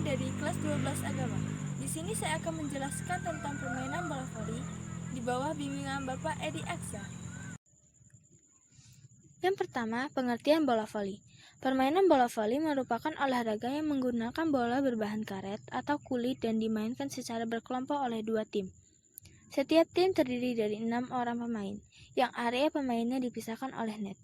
dari kelas 12 agama. Di sini saya akan menjelaskan tentang permainan bola voli di bawah bimbingan Bapak Edi Aksa. Yang pertama, pengertian bola voli. Permainan bola voli merupakan olahraga yang menggunakan bola berbahan karet atau kulit dan dimainkan secara berkelompok oleh dua tim. Setiap tim terdiri dari 6 orang pemain, yang area pemainnya dipisahkan oleh net.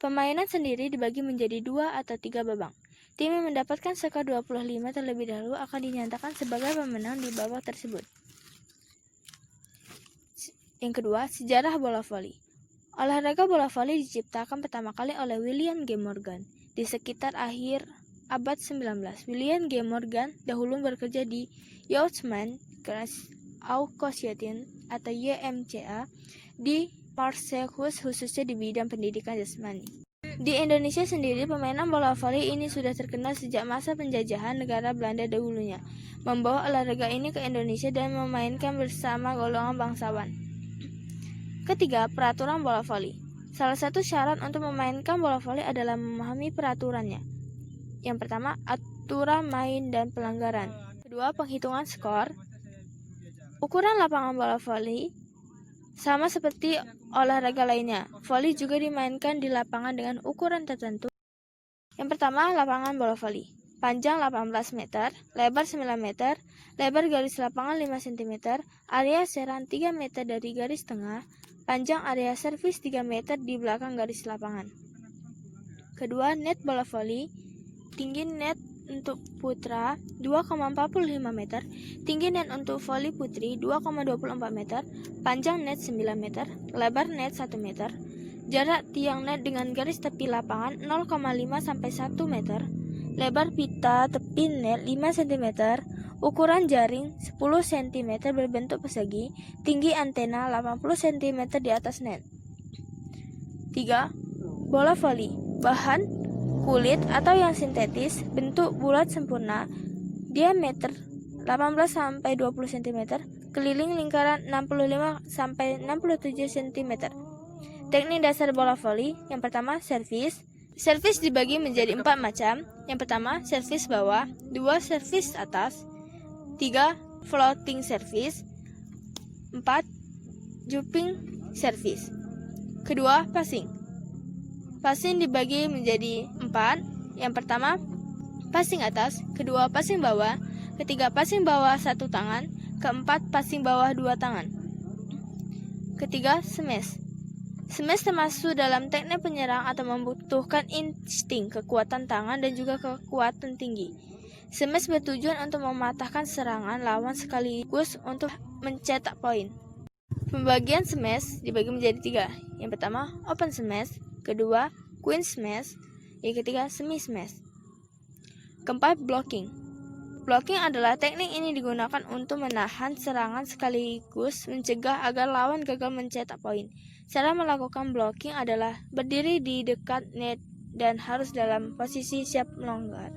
Permainan sendiri dibagi menjadi 2 atau 3 babak. Tim yang mendapatkan skor 25 terlebih dahulu akan dinyatakan sebagai pemenang di babak tersebut. Yang kedua, sejarah bola voli. Olahraga bola voli diciptakan pertama kali oleh William G. Morgan di sekitar akhir abad 19. William G. Morgan dahulu bekerja di Youthman Association atau YMCA di Marseille khususnya di bidang pendidikan jasmani. Di Indonesia sendiri, permainan bola voli ini sudah terkenal sejak masa penjajahan negara Belanda dahulunya, membawa olahraga ini ke Indonesia dan memainkan bersama golongan bangsawan. Ketiga, peraturan bola voli. Salah satu syarat untuk memainkan bola voli adalah memahami peraturannya. Yang pertama, aturan main dan pelanggaran. Kedua, penghitungan skor. Ukuran lapangan bola voli sama seperti olahraga lainnya. Voli juga dimainkan di lapangan dengan ukuran tertentu. Yang pertama, lapangan bola voli. Panjang 18 meter, lebar 9 meter, lebar garis lapangan 5 cm, area serang 3 meter dari garis tengah, panjang area servis 3 meter di belakang garis lapangan. Kedua, net bola voli. Tinggi net untuk putra 2,45 meter, tinggi net untuk voli putri 2,24 meter, panjang net 9 meter, lebar net 1 meter, jarak tiang net dengan garis tepi lapangan 0,5 sampai 1 meter, lebar pita tepi net 5 cm, ukuran jaring 10 cm berbentuk persegi, tinggi antena 80 cm di atas net. 3. Bola voli. Bahan kulit atau yang sintetis, bentuk bulat sempurna, diameter 18-20 cm, keliling lingkaran 65-67 cm. Teknik dasar bola voli. Yang pertama, servis. Servis dibagi menjadi 4 macam. Yang pertama, servis bawah, 2 servis atas, 3 floating service, 4 jumping service. Kedua, passing. Passing dibagi menjadi 4. Yang pertama, passing atas, kedua passing bawah, ketiga passing bawah 1 tangan, keempat passing bawah 2 tangan. Ketiga, smash. Smash termasuk dalam teknik penyerang atau membutuhkan insting, kekuatan tangan dan juga kekuatan tinggi. Smash bertujuan untuk mematahkan serangan lawan sekaligus untuk mencetak poin. Pembagian smash dibagi menjadi 3. Yang pertama, open smash, kedua, queen smash, yang ketiga, semi smash. Keempat, blocking. Blocking adalah teknik ini digunakan untuk menahan serangan sekaligus mencegah agar lawan gagal mencetak poin. Cara melakukan blocking adalah berdiri di dekat net dan harus dalam posisi siap melonggar.